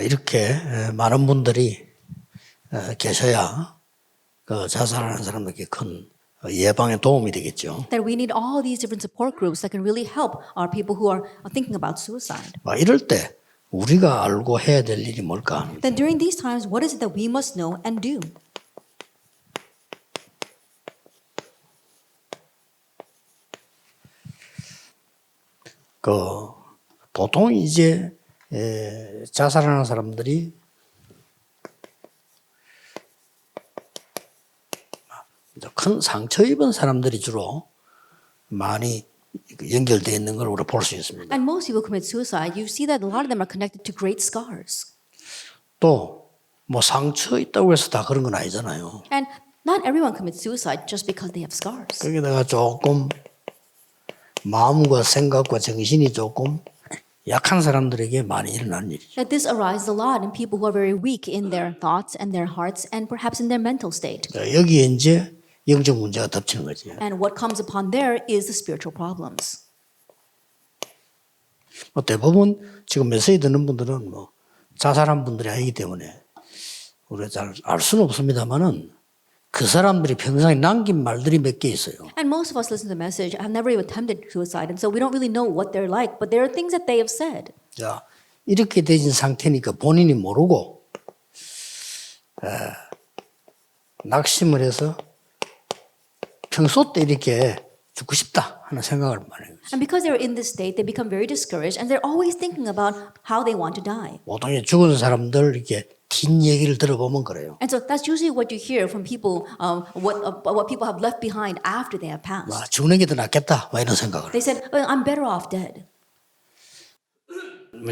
이렇게 많은 분들이 계셔야 그 자살하는 사람들에게 큰 예방에 도움이 되겠죠. That we need all these different support groups that can really help our people who are thinking about suicide. 이럴 때 우리가 알고 해야 될 일이 뭘까? Then during these times, what is it that we must know and do? 보통 이제 자살하는 사람들이 큰 상처 입은 사람들이 주로 많이 연결되어 있는 걸 우리가 볼 수 있습니다. And most people commit suicide. You see that a lot of them are connected to great scars. 또 뭐 상처 있다고 해서 다 그런 건 아니잖아요. And not everyone commits suicide just because they have scars. 거기다가 조금 마음과 생각과 정신이 조금 약한 사람들에게 많이 일어나는 일이죠. That this arises a lot in people who are very weak in their thoughts and their hearts and perhaps in their mental state. 여기에 이제 영적 문제가 덮치는 거지. And what comes upon there is the spiritual problems. 대부분 지금 메시지 듣는 분들은 자살한 분들이 아니기 때문에 우리가 잘 알 수는 없습니다만은 그 사람들이 평생에 남긴 말들이 몇 개 있어요. And most of us listen to the message have never even attempted suicide, and so we don't really know what they're like, but there are things that they have said. 자, 이렇게 되진 상태니까 본인이 모르고 낙심을 해서 평소 때 이렇게 죽고 싶다 하는 생각을 많이 해요. And because they're in this state, they become very discouraged, and they're always thinking about how they want to die. 보통 죽은 사람들 이렇게 긴 얘기를 들어보면 그래요. And so that's usually what you hear from people, what people have left behind after they have passed. 죽는 게 더 낫겠다 이런 생각을. They said, I'm better off dead.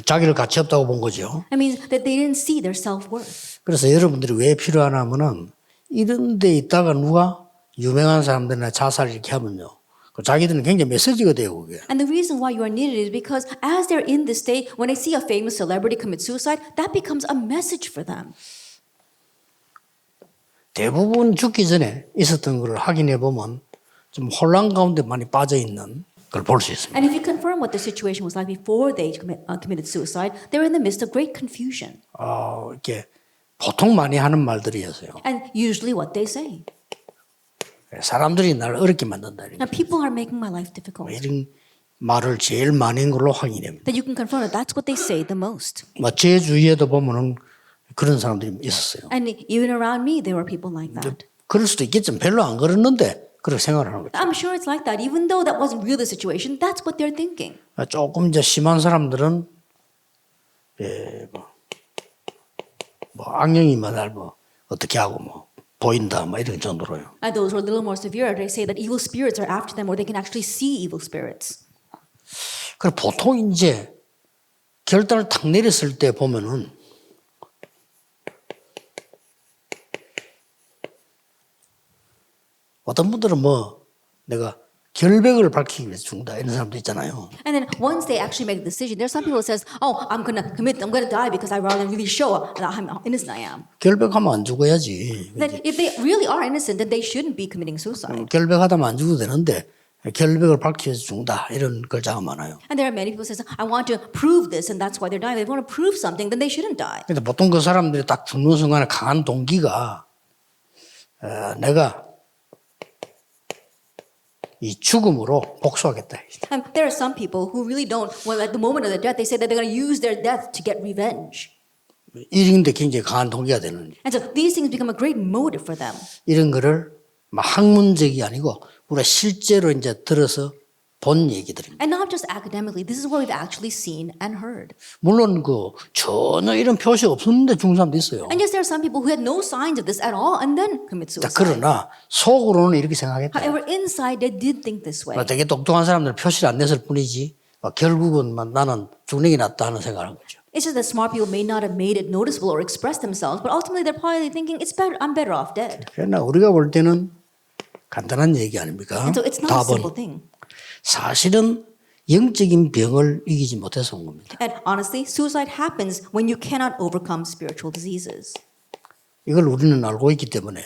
자기를 가치 없다고 본 거죠. That means that they didn't see their self-worth. 그래서 여러분들이 왜 필요하냐 하면은 이런 데 있다가 누가 유명한 사람들이나 자살 이렇게 하면요. 자기들은 굉장히 메시지가 돼요, 그게. And the reason why you are needed is because as they're in this state, when they see a famous celebrity commit suicide, that becomes a message for them. 대부분 죽기 전에 있었던 걸 확인해 보면 좀 혼란 가운데 많이 빠져 있는 걸 볼 수 있습니다. And if you confirm what the situation was like before they committed suicide, they're in the midst of great confusion. 이렇게 보통 많이 하는 말들이었어요. And usually what they say. 사람들이 날 어렵게 만든다. Now people are making my life difficult. 이런 말을 제일 많이 한 걸로 확인합니다. That you can confirm that that's what they say the most. 제 주위에도 보면은 그런 사람들이 있었어요. And even around me, there were people like that. 그럴 수도 있겠지만 별로 안 그랬는데 그렇게 생각을 하는 거죠. I'm sure it's like that. Even though that wasn't really the situation, that's what they're thinking. 조금 이제 심한 사람들은 악령이 날 어떻게 하고 보인다 이런 정도로요. And those who are a little more severe, they say that evil spirits are after them, or they can actually see evil spirits. 그래 보통 이제 결단을 탁 내렸을 때 보면은 어떤 분들은 내가 결백을 밝히기 위해서 죽는다 이런 사람도 있잖아요. And then once they actually make a decision, there's some people who says, "Oh, I'm gonna die because I rather really show how innocent I am." 결백하면 안 죽어야지. Then if they really are innocent, then they shouldn't be committing suicide. 결백하다면 안 죽어도 되는데 결백을 밝혀서 죽는다 이런 글자가 많아요. And there are many people who says, "I want to prove this, and that's why they're dying." If they want to prove something, then they shouldn't die. 근데 보통 그 사람들이 딱 죽는 순간에 강한 동기가 내가 이 죽음으로 복수하겠다. And there are some people who really don't. Well, at the moment of their death, they say that they're going to use their death to get revenge. 이런 데 굉장히 강한 동기가 되는 And so these things become a great motive for them. 이런 거를 학문적이 아니고 우리가 실제로 이제 들어서 본 얘기들입니다. And not just academically. This is what we've actually seen and heard. 물론 전혀 이런 표시 없었는데 죽은 사람도 있어요. And yes, there are some people who had no signs of this at all and then commit 자, suicide. 그러나 속으로는 이렇게 생각했다. However, inside they did think this way. 되게 똑똑한 사람들은 표시를 안 냈을 뿐이지 결국은 나는 죽는 게 낫다 하는 생각을 한 거죠. It's just that smart people may not have made it noticeable or expressed themselves, but ultimately they're probably thinking I'm better off dead. 그러나 우리가 볼 때는 간단한 얘기 아닙니까? And so it's not a simple 답은 thing. 사실은 영적인 병을 이기지 못해서 온 겁니다. And honestly, suicide happens when you cannot overcome spiritual diseases. 이걸 우리는 알고 있기 때문에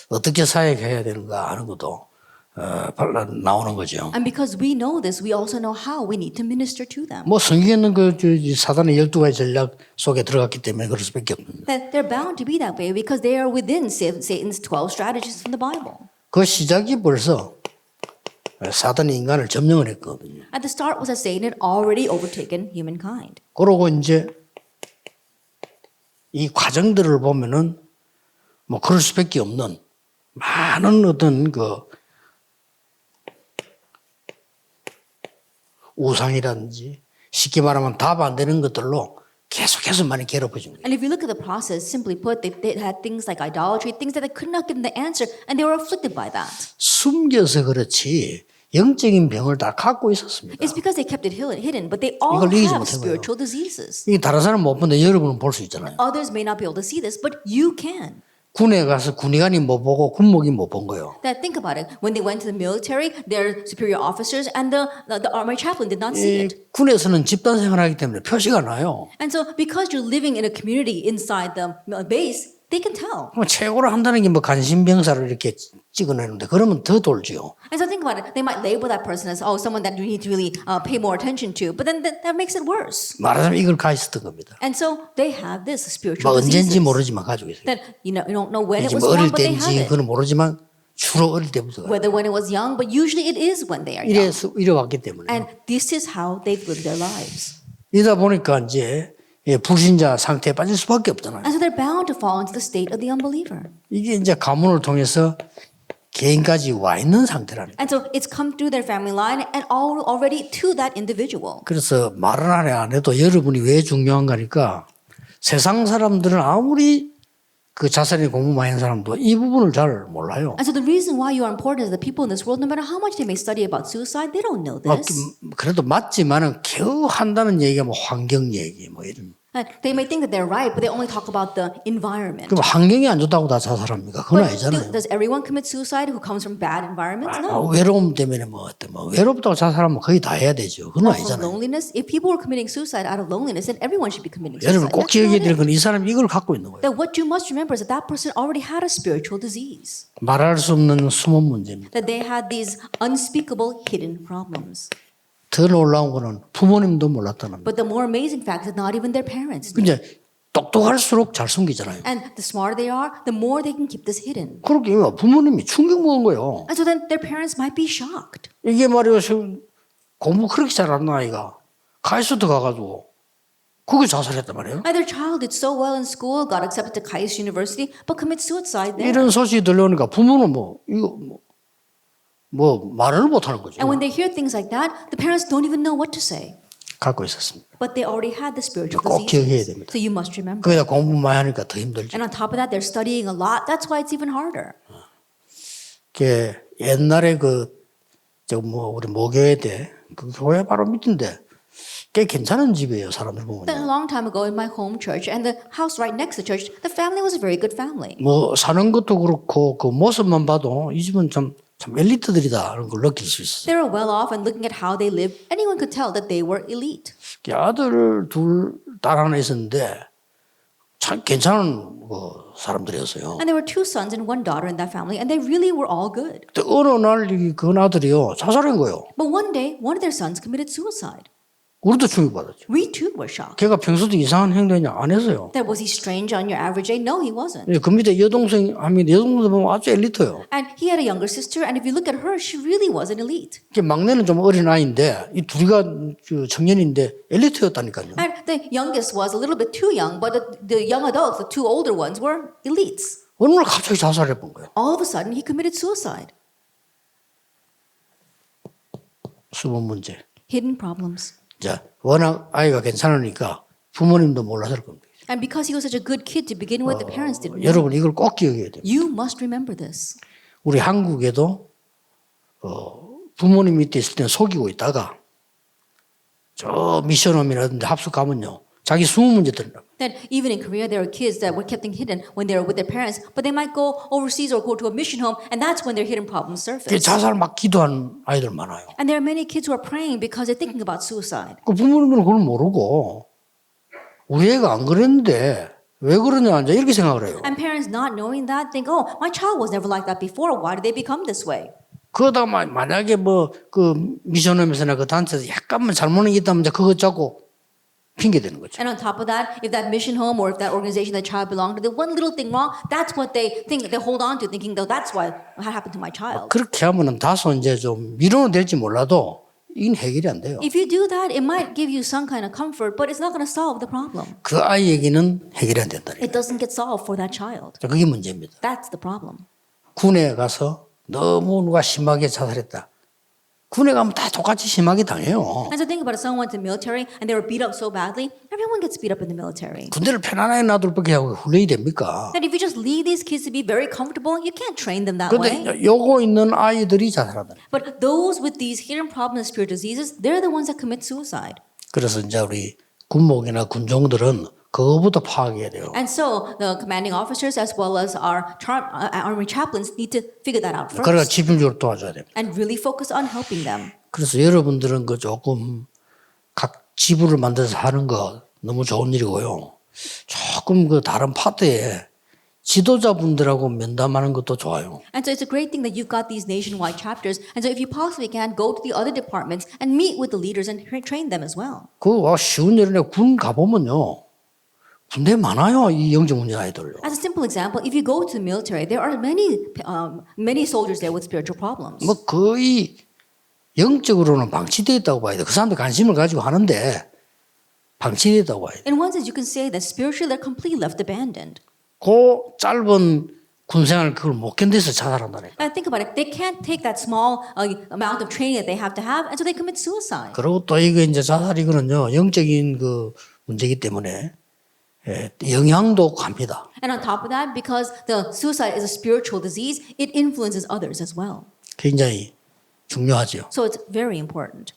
어떻게 사역해야 되는가 하는 것도 나오는 거죠. And because we know this, we also know how we need to minister to them. 뭐 성경에는 사단의 12가지 전략 속에 들어갔기 때문에 그럴 수밖에 없습니다. That they're bound to be that way because they are within Satan's 12 strategies from the Bible. 그 시작이 벌써 사단이 인간을 점령을 했거든요. At the start was that Satan had already overtaken humankind. 그러고 이제 이 과정들을 보면은 뭐 그럴 수밖에 없는 많은 어떤 그 우상이라든지 쉽게 말하면 답 안 되는 것들로 계속해서 많이 괴롭혀 줍니다. And if you look at the process, simply put, they had things like idolatry, things that they could not give them the answer, and they were afflicted by that. 숨겨서 그렇지 영적인 병을 다 갖고 있었습니다. It's because they kept it hidden, but they all 이걸 이기지 have 못한 거예요. spiritual diseases. 이게 다른 사람 못 보는데 여러분은 볼 수 있잖아요. Others may not be able to see this, but you can. 군에 가서 군의관이 못 보고 군목이 못 본 거예요. That think about it. When they went to the military, their superior officers and the army chaplain did not see 이 it. 군에서는 집단 생활하기 때문에 표시가 나요. And so, because you're living in a community inside the base, they can tell. 뭐 최고로 한다는 게 뭐 간신병사를 이렇게 찍어내는데 그러면 더 돌지요. And so think about it. They might label that person as someone that you need to really pay more attention to, but then that makes it worse. 말하자면 이걸 가 있었던 겁니다. And so they have this spiritual 뭐 diseases 언제인지 모르지만 가지고 있어요. that you don't know when it 이제 was 뭐 어릴 born, but they have 때인지 it. 그건 모르지만 주로 어릴 때부터 Whether when it was young, but usually it is when they are young. 이래 왔기 때문에 And this is how they've lived their lives. 이러다 보니까 이제 불신자 상태에 빠질 수밖에 없잖아요. And so they're bound to fall into the state of the unbeliever. 이게 이제 가문을 통해서 개인까지 와 있는 상태라는 거예요. And so it's come through their family line and already to that individual. 그래서 말은 안 해도 여러분이 왜 중요한가니까 세상 사람들은 아무리 그 자살에 공부 많이 한 사람도 이 부분을 잘 몰라요. And so the reason why you are important is the people in this world, no matter how much they may study about suicide, they don't know this. 그래도 맞지만은 겨우 한다는 얘기가 뭐 환경 얘기 뭐 이런. And they may think that they're right, but they only talk about the environment. 그럼 환경이 안 좋다고 다 자살합니까? 그건 But 아니잖아요. does everyone commit suicide who comes from bad environments? No. 외로움 때문에 뭐 어때 뭐 외롭다고 자살하면 거의 다 해야 되죠. 그건 Or from 아니잖아요. loneliness. If people were committing suicide out of loneliness, then everyone should be committing 여러분 suicide. 꼭 That's not 기억해야 it. 될 건 이 사람이 이걸 갖고 있는 거예요. That what you must remember is that that person already had a spiritual disease. 말할 수 없는 숨은 문제입니다. That they had these unspeakable hidden problems. 더 놀라운 거는 부모님도 몰랐다는 거예요. But the more amazing fact is that not even their parents knew. 이제 똑똑할수록 잘 숨기잖아요. And the smarter they are, the more they can keep this hidden. 그렇게 부모님이 충격 먹은 거예요. And so then their parents might be shocked. 이게 말이야 공부 그렇게 잘하는 아이가 카이스트 가가지고 그게 자살했단 말이에요. And their child did so well in school, got accepted to KAIST University, but commits suicide there. 이런 소식이 들려오니까 부모는 말을 못하는 거죠. And when they hear things like that, the parents don't even know what to say. 갖고 있었습니다. But they already had the spiritual 꼭 기억해야 disease. 됩니다. So you must remember. 거기다 공부 많이 하니까 더 힘들죠. And on top of that, they're studying a lot. That's why it's even harder. 옛날에 우리 모교회 때 그 교회 바로 밑인데 꽤 괜찮은 집이에요. 사람들 보면. Then a long time ago in my home church and the house right next to the church, the family was a very good family. 뭐 사는 것도 그렇고 그 모습만 봐도 이 집은 참 엘리트들이다라는 걸 느낄 수 있어요. They were well off, and looking at how they lived, anyone could tell that they were elite. 아들 딸 하나 있었는데 참 괜찮은 사람들이었어요. And there were two sons and one daughter in that family, and they really were all good. 근데 어느 날 그 아들이요 자살한 거예요. But one day, one of their sons committed suicide. 우리도 충격받았죠. We too were shocked. 걔가 평소도 이상한 행동이 안 했어요. That was he strange on your average day? No, he wasn't. 그 밑에 여동생 보면 아주 엘리트예요. And he had a younger sister, and if you look at her, she really was an elite. 막내는 좀 어린 아이인데 이 둘이가 청년인데 엘리트였다니까요. And the youngest was a little bit too young, but the young adults, the two older ones, were elites. 어느 날 갑자기 자살해 본 거예요. All of a sudden, he committed suicide. 수분 문제. Hidden problems. 자, 워낙 아이가 괜찮으니까 부모님도 몰랐을 겁니다. And because he was such a good kid to begin with, the parents didn't know. 여러분 이걸 꼭 기억해야 돼요. You must remember this. 우리 한국에도 부모님 밑에 있을 때는 속이고 있다가 저 미션홈이라든지 합숙 가면요. 자기 숨은 문제 들으라고. That even in Korea, there are kids that were kept hidden when they were with their parents, but they might go overseas or go to a mission home, and that's when their hidden problems surface. 자살 막 기도하는 아이들 많아요. And there are many kids who are praying because they're thinking about suicide. 그 부모님은 그걸 모르고 우리 애가 안 그랬는데 왜 그러냐 이제 이렇게 생각을 해요. And parents not knowing that think, oh, my child was never like that before. Why did they become this way? 그러다가 만약에 뭐 그 미션홈에서나 그 단체에서 약간만 잘못한 게 있다면 이제 그거 잡고 핑계 대는 거죠. And on top of that, if that mission home or if that organization that child belonged to did one little thing wrong, that's what they think they hold on to, thinking though that's what happened to my child. 그렇게 하면은 다소 이제 좀 미련은 될지 몰라도 이건 해결이 안 돼요. If you do that, it might give you some kind of comfort, but it's not going to solve the problem. 그 아이에게는 해결이 안 된다. It doesn't get solved for that child. 그게 문제입니다. That's the problem. 군에 가서 너무 누가 심하게 자살했다. 군에 가면 다 똑같이 심하게 당해요. And so think about it, someone went to the military and they were beat up so badly. Everyone gets beat up in the military. 군대를 편안하게 놔둘 밖에 하고 훈련이 됩니까? And if you just leave these kids to be very comfortable, you can't train them that way. 그런데 요거 있는 아이들이 자살한다. But those with these hidden problems and spiritual diseases, they're the ones that commit suicide. 그래서 이제 우리 군목이나 군종들은 그거부터 파악해야 돼요. And so the commanding officers as well as our army chaplains need to figure that out 그러니까 first 집중적으로 도와줘야 됩니다. and really focus on helping them. 그래서 여러분들은 그 조금 각 지부를 만들어서 하는 거 너무 좋은 일이고요. 조금 그 다른 파트에 지도자분들하고 면담하는 것도 좋아요. And so it's a great thing that you've got these nationwide chapters. And so if you possibly can, go to the other departments and meet with the leaders and train them as well. 그거 쉬운 일이네. 군 가보면요. 군대 많아요. 이 영적 문제 아이들요. As a simple example, if you go to the military, there are many soldiers there with spiritual problems. 뭐 거의 영적으로는 방치되어 있다고 봐야 돼. 그 사람들 관심을 가지고 하는데 방치되어 있다고 봐야 돼. In one sense, you can say that spiritually they're completely left abandoned. 그 짧은 군생활 그걸 못 견뎌서 자살한다니까. And think about it, they can't take that small amount of training that they have to have, and so they commit suicide. 그리고 또 이거 이제 자살 이거는요 영적인 그 문제이기 때문에 영향도 갑니다. And on top of that, because the suicide is a spiritual disease, it influences others as well. 굉장히 중요하죠. So it's very important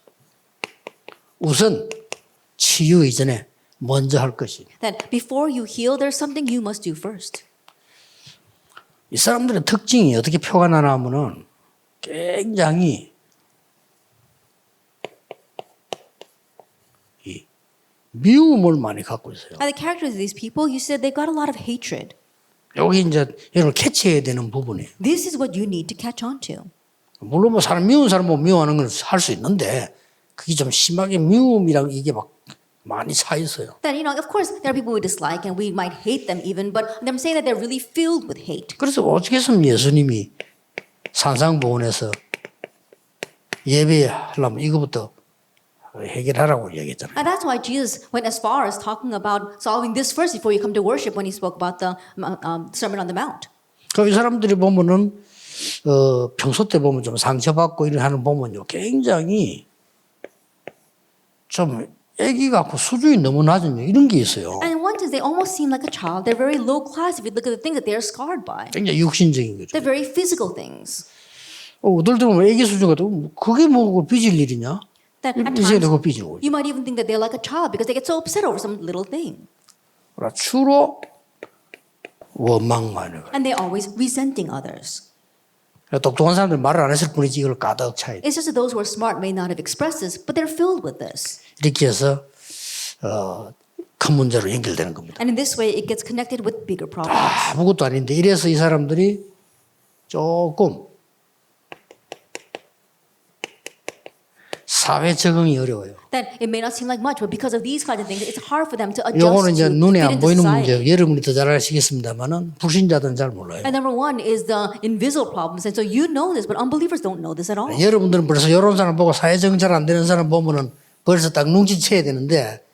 우선 치유 이전에 먼저 할 것이. that before you heal, there's something you must do first. 이 사람들의 특징이 어떻게 표가 나나 하면은 굉장히 이 미움을 많이 갖고 있어요. And the characters of these people, you said they got a lot of hatred. 여기 이제 여러분 캐치해야 되는 부분이에요. This is what you need to catch on to. 물론 뭐 사람 미운 사람 보면 미워하는 건 할 수 있는데 그게 좀 심하게 미움이랑 이게 막 많이 차 있어요. That, of course, there are people we dislike and we might hate them even, but I'm saying that they're really filled with hate. 그래서 어떻게 해서 예수님이 산상보훈에서 예배하려면 이거부터 해결하라고 얘기했잖아요. And that's why Jesus went as far as talking about solving this first before you come to worship when he spoke about the Sermon on the Mount. 그 이 사람들이 보면은 평소 때 보면 좀 상처받고 이런 하는 보면요 굉장히 좀 애기 같고 수준이 너무 낮은 이런 게 있어요. And in one sense, they almost seem like a child. They're very low class if you look at the things that they're scarred by. 굉장히 육신적인 거죠. They're very physical things. 어떨 때 보면 애기 수준 같고 그게 뭐 빚을 일이냐? That at 인생에 times, 그거 빚이고. you might even think that they're like a child because they get so upset over some little thing. 주로 원망만 해요. And they're always resenting others. 똑똑한 사람들 말을 안 했을 뿐이지 이걸 가득 차 있다. It's just that those who are smart may not have expressed this, but they're filled with this. 이렇게 해서 큰 문제로 연결되는 겁니다. And in this way, it gets connected with bigger problems. 아무것도 아닌데 이래서 이 사람들이 조금 사회 적응이 어려워요. That it may not seem like much, but because of these kinds of things, it's hard for them to adjust 요거는 이제 to 눈에 fit 안 into 보이는 society. 문제. 여러분이 더 잘 아시겠습니다만은 불신자들은 잘 몰라요. And number one is the invisible problems. And so you know this, but unbelievers don't know this at all. 여러분들은 벌써 이런 사람 보고 사회 적응 잘 안 되는 사람 보면은 벌써 딱 눈치채야 되는데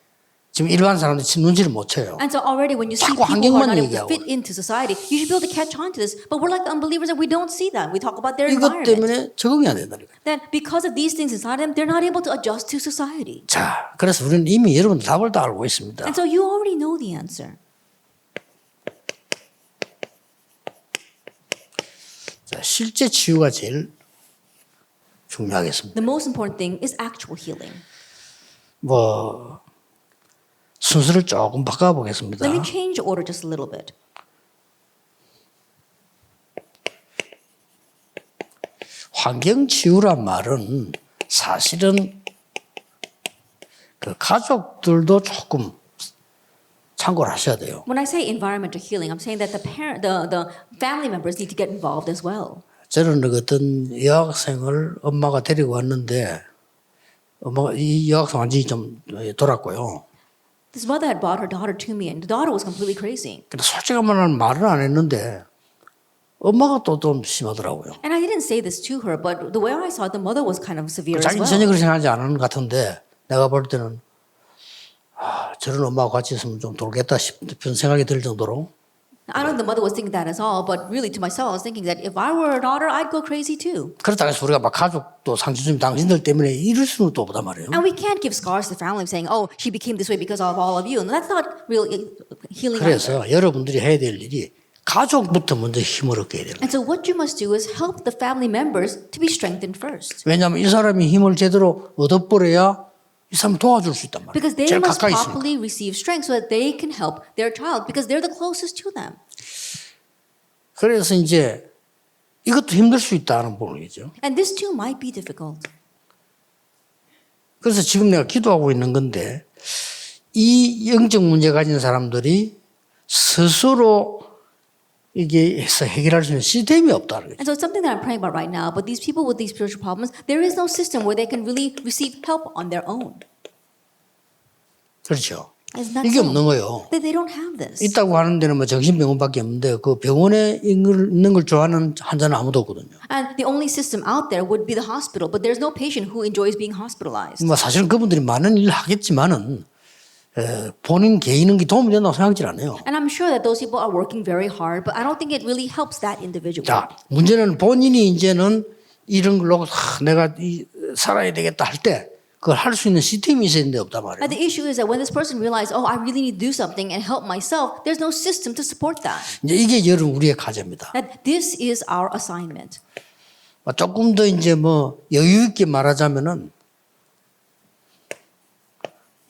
지금 일반 사람들이 눈치를 못 채요. And so already when you see 자꾸 people who are 환경만 not able to 얘기하고. fit into society, you should be able to catch on to this. But we're like the unbelievers and we don't see that. We talk about their 이것 environment. 때문에 적응이 안 된다니까. That because of these things inside them, they're not able to adjust to society. 자, 그래서 우리는 이미 여러분 답을 다 알고 있습니다. And so you already know the answer. 자, 실제 치유가 제일 중요하겠습니다. The most important thing is actual healing. 뭐 순서를 조금 바꿔보겠습니다. Let me change order just a little bit. 환경 치유란 말은 사실은 그 가족들도 조금 참고를 하셔야 돼요. When I say environmental healing, I'm saying that the family members need to get involved as well. 저는 어떤 여학생을 엄마가 데리고 왔는데 엄마가 이 여학생 완전히 좀 돌았고요. This mother had brought her daughter to me, and the daughter was completely crazy. 근데 솔직히 말하면 말은 안 했는데 엄마가 또 좀 심하더라고요. And I didn't say this to her, but the way I saw it, the mother was kind of severe as 자기는 well. 전혀 그렇게 생각하지 않은 것 같은데 내가 볼 때는 저런 엄마하고 같이 있으면 좀 돌겠다 싶은 생각이 들 정도로 I don't think the mother was thinking that at all, but really to myself, I was thinking that if I were her daughter, I'd go crazy too. 그렇다고 해서 우리가 막 가족도 상처 주면 당신들 때문에 이럴 수는 또 없단 말이에요. And we can't give scars to the family saying, oh, she became this way because of all of you. And that's not real healing either. 그래서 여러분들이 해야 될 일이 가족부터 먼저 힘을 얻게 해야 돼요. And so what you must do is help the family members to be strengthened first. 왜냐하면 이 사람이 힘을 제대로 얻어버려야 이 사람 도와줄 수 있단 말이에요. Because they 제일 must 가까이 있으니까. properly receive strength so that they can help their child because they're the closest to them. 그래서 이제 이것도 힘들 수 있다는 부분이죠. And this too might be difficult. 그래서 지금 내가 기도하고 있는 건데 이 영적 문제 가진 사람들이 스스로 이게 해서 해결할 수 있는 시스템이 없다는 거죠. And so it's something that I'm praying about right now. But these people with these spiritual problems, there is no system where they can really receive help on their own. 그렇죠. Isn't that 이게 so? 없는 거예요. They don't have this. 있다고 하는 데는 뭐 정신병원밖에 없는데 그 병원에 있는 걸 좋아하는 환자는 아무도 없거든요. And the only system out there would be the hospital. But there's no patient who enjoys being hospitalized. 뭐 사실은 그분들이 많은 일을 하겠지만은 본인 개인은 도움이 된다고 생각지 않아요. And I'm sure that those people are working very hard, but I don't think it really helps that individual. 자, 문제는 본인이 이제는 이런 걸로 내가 살아야 되겠다 할 때 그걸 할 수 있는 시스템이 있어야 되는데 없단 말이에요. And the issue is that when this person realizes, oh, I really need to do something and help myself, there's no system to support that. 이제 이게 여러분 우리의 과제입니다. That this is our assignment. 조금 더 이제 뭐 여유 있게 말하자면은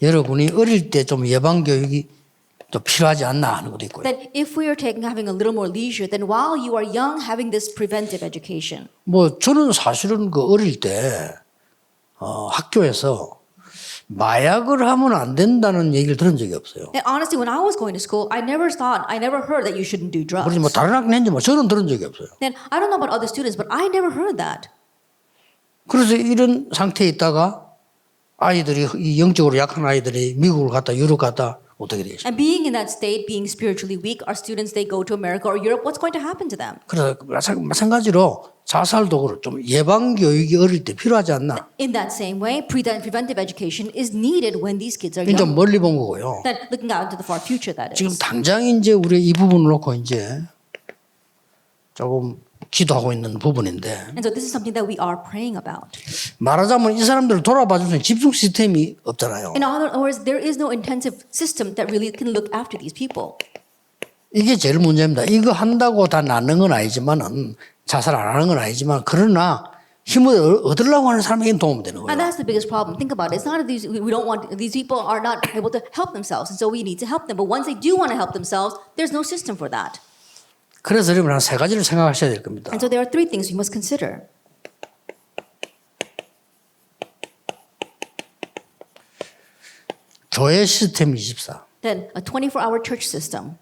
여러분이 어릴 때 좀 예방 교육이 좀 필요하지 않나 하는 것도 있고요. That if we are having a little more leisure, then while you are young, having this preventive education. 뭐 저는 사실은 그 어릴 때 학교에서 마약을 하면 안 된다는 얘기를 들은 적이 없어요. And honestly, when I was going to school, I never heard that you shouldn't do drugs. 그러지 뭐 다른 학교 했는지 뭐 저는 들은 적이 없어요. And I don't know about other students, but I never heard that. 그래서 이런 상태에 있다가 아이들이 이 영적으로 약한 아이들이 미국을 갔다 유럽 갔다 어떻게 되겠어요? And being in that state, being spiritually weak, our students, they go to America or Europe, what's going to happen to them? 그래서 마찬가지로 자살도 그렇고 좀 예방 교육이 어릴 때 필요하지 않나? In that same way, preventive education is needed when these kids are 이건 좀 young. 멀리 본 거고요. That looking out into the far future, that 지금 is. 당장 이제 우리 이 부분을 놓고 이제 조금 기도하고 있는 부분인데 And so this is something that we are praying about. 말하자면 이 사람들을 돌아봐 줄 수 있는 집중 시스템이 없잖아요. In other words, there is no intensive system that really can look after these people. 이게 제일 문제입니다. 이거 한다고 다 낫는 건 아니지만은 자살 안 하는 건 아니지만 그러나 힘을 얻으려고 하는 사람에게는 도움이 되는 And 거예요. that's the biggest problem. Think about it. It's not that we don't want these people are not able to help themselves, and so we need to help them. But once they do want to help themselves, there's no system for that. 그래서 여러분 한 세 가지를 생각하셔야 될 겁니다. And so there are three things we must consider. 교회 시스템 24. Then a 24-hour church system.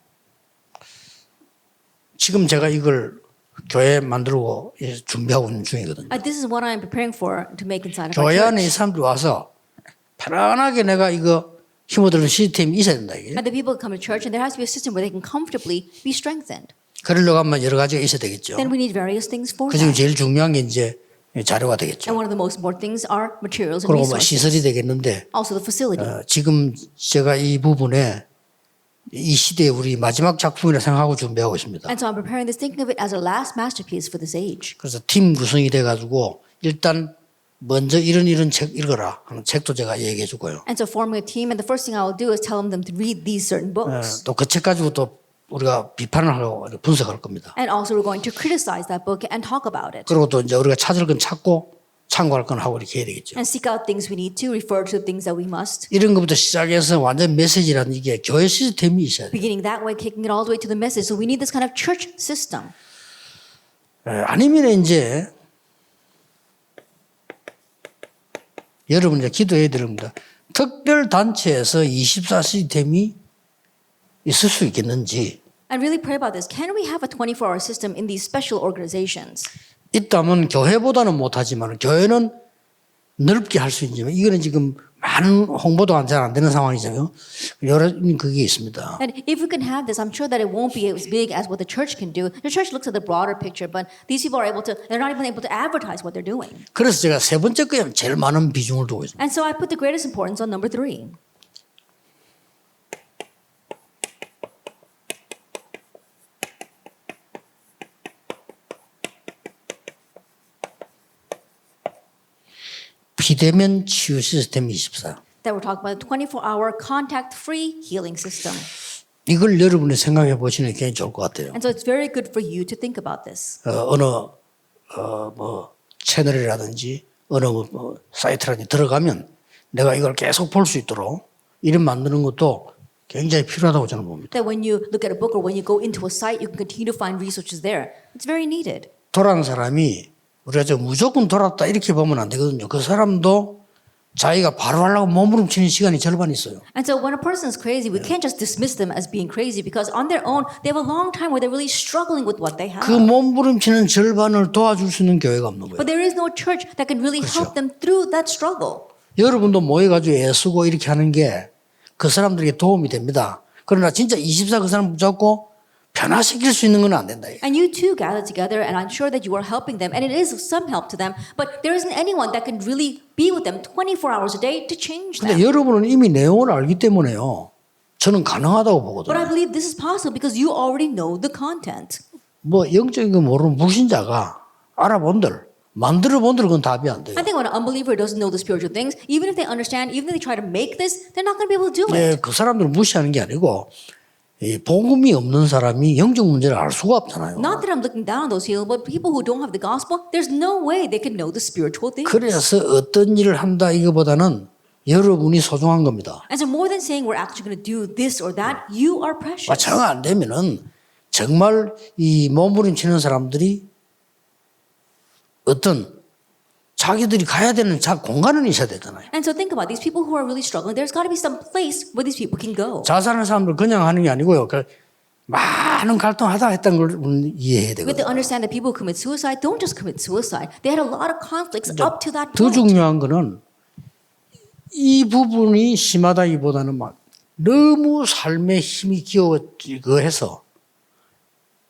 지금 제가 이걸 교회 만들고 준비하고 있는 중이거든요. This is what I'm preparing for to make inside of our 교회 안에 이 church. 사람들이 와서 편안하게 내가 이거 힘어드는 시스템이 있어야 된다 이게. And the people come to church, and there has to be a system where they can comfortably be strengthened. 그러려고 하면 여러 가지가 있어야 되겠죠. Then we need various things for 그중에 that. 제일 중요한 게 이제 자료가 And 되겠죠. one of the most important things are materials and 그리고 뭐 시설이 resources. 되겠는데 Also the facility. 지금 제가 이 부분에 이 시대에 우리 마지막 작품이라 생각하고 준비하고 있습니다. And so I'm preparing this, thinking of it as a last masterpiece for this age. 그래서 팀 구성이 돼가지고 일단 먼저 이런 책 읽어라 하는 책도 제가 얘기해 주고요. And so forming a team, and the first thing I will do is tell them to read these certain books. 또 그 책 가지고 또 우리가 비판을 하고 분석할 겁니다. And also we're going to criticize that book and talk about it. 그리고 또 이제 우리가 찾을 건 찾고 참고할 건 하고 이렇게 해야 되겠죠. And seek out things we need to, refer to the things that we must. 이런 것부터 시작해서 완전 메시지라는 이게 교회 시스템이 있어야 돼요. Beginning that way, kicking it all the way to the message. So we need this kind of church system. 아니면 이제 여러분 이제 기도해야 됩니다. 특별 단체에서 24 시스템이 있을 수 있겠는지. And really pray about this. Can we have a 24-hour system in these special organizations? 있다면 교회보다는 못하지만 교회는 넓게 할 수 있지만 이거는 지금 많은 홍보도 잘 안 되는 상황이잖아요. 여러 그게 있습니다. And if we can have this, I'm sure that it won't be as big as what the church can do. The church looks at the broader picture, but these people are able to, they're not even able to advertise what they're doing. 그래서 제가 세 번째 거에 제일 많은 비중을 두고 있습니다. And so I put the greatest importance on number 3. 비대면 치유 시스템 24. That we're talking about the 24-hour contact-free healing system. 이걸 여러분이 생각해 보시는 게 굉장히 좋을 것 같아요. And so it's very good for you to think about this. 어느 채널이라든지 어느 사이트라든지 들어가면 내가 이걸 계속 볼 수 있도록 이름 만드는 것도 굉장히 필요하다고 저는 봅니다. That when you look at a book or when you go into a site, you can continue to find resources there. It's very needed. 돌아간 사람이 우리가 저 무조건 돌았다 이렇게 보면 안 되거든요. 그 사람도 자기가 바로 하려고 몸부림치는 시간이 절반 있어요. And so when a person is crazy, we can't just dismiss them as being crazy because on their own, they have a long time where they're really struggling with what they have. 그 몸부림치는 절반을 도와줄 수 있는 교회가 없는 거예요. But there is no church that can really help them through that struggle. 여러분도 모여가지고 애쓰고 이렇게 하는 게 그 사람들에게 도움이 됩니다. 그러나 진짜 24 그 사람 붙잡고 변화시킬 수 있는 건 안 된다. And you too gather together, and I'm sure that you are helping them, and it is of some help to them, but there isn't anyone that can really be with them 24 hours a day to change 근데 them. 여러분은 이미 내용을 알기 때문에요. 저는 가능하다고 But I 보거든요. believe this is possible because you already know the content. 뭐 영적인 거 모르는 불신자가 알아본들 만들어 본들 그건 답이 안 돼요. I think when an unbeliever doesn't know the spiritual things, even if they understand, even if they try to make this, they're not going to be able to do 예, it. 그 사람들을 무시하는 게 아니고 이 복음이 없는 사람이 영적 문제를 알 수가 없잖아요. Not that I'm looking down on those people, but people who don't have the gospel, there's no way they can know the spiritual things. 그래서 어떤 일을 한다 이거보다는 여러분이 소중한 겁니다. And so more than saying we're actually going to do this or that, you are precious. 정 안 되면은 정말 이 몸부림치는 사람들이 어떤 자기들이 가야 되는 공간은 있어야 되잖아요. And so think about these people who are really struggling. There's got to be some place where these people can go. 자살하는 사람들 그냥 하는 게 아니고요. 그 많은 갈등하다 했던 걸 이해해야 We have to 되거든요. understand that people who commit suicide don't just commit suicide. They had a lot of conflicts up to that 더 point. 중요한 거는 이 부분이 심하다기보다는 막 너무 삶에 힘이 기어해서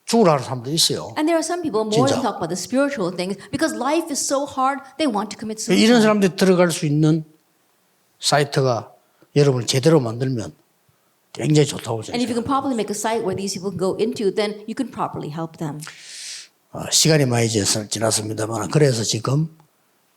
죽으라는 사람도 있어요. And there are some people more 진짜. than talk about the spiritual things because life is so hard they want to commit 이런 suicide. 사람들이 들어갈 수 있는 사이트가 여러분을 제대로 만들면 굉장히 좋다고 And if you 생각해요. can properly make a site where these people can go into, then you can properly help them. 시간이 많이 지났습니다만 그래서 지금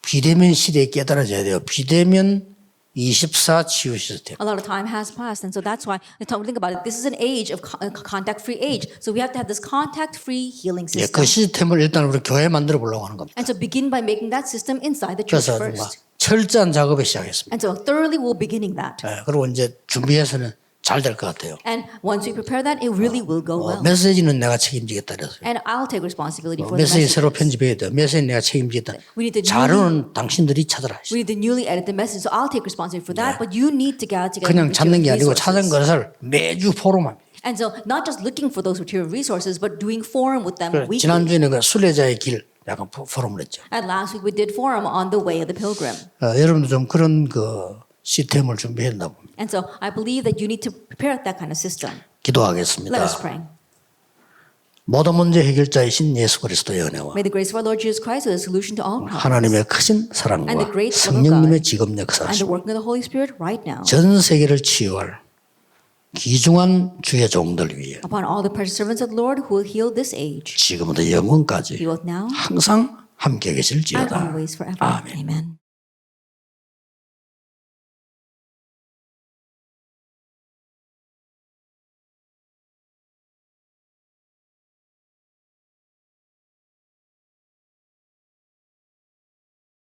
비대면 시대에 깨달아져야 돼요. 비대면 24 치유 시스템. A lot of time has passed, and so that's why think about it. This is an age of contact-free age, so we have to have this contact-free healing 예, system. 그 시스템을 일단 우리 교회에 만들어 보려고 하는 겁니다. And so begin by making that system inside the church 그래서 first. 철저한 작업을 시작했습니다. And so thoroughly we're beginning that. 예, 그리고 이제 준비해서는 잘 될 것 같아요. And once we prepare that, it really will go well. 메시지는 내가 책임지겠다 그래서. And I'll take responsibility for the 메시지 새로 messages. 편집해야 돼요. 메시지 내가 책임지겠다. We need to 자료는 당신들이 찾아라. We need to newly edit the message, so I'll take responsibility for that. But you need to gather together 그냥 찾는 게 아니고 material 찾은 resources. 것을 매주 포럼합니다. And so not just looking for those material resources, but doing forum with them weekly. 지난주에는 그 순례자의 길 약간 포럼을 했죠. And last week we did forum on the way of the pilgrim. 여러분도 좀 그런 그 시스템을 준비해야 된다 봅니다. And so I believe that you need to prepare that kind of system. 기도하겠습니다. Let us pray. 모든 문제 해결자이신 예수 그리스도의 은혜와 May the grace of our Lord Jesus Christ be the solution to all problems. 하나님의 크신 사랑과 And the great love of 성령님의 God. 지금 And the 역사하심 working of the Holy Spirit right now. 전 세계를 치유할 귀중한 주의 종들 위해 Upon all the precious servants of the Lord who will heal this age. 지금부터 영원까지 He will now 항상 함께 and 계실지어다. always forever. 아멘. Amen.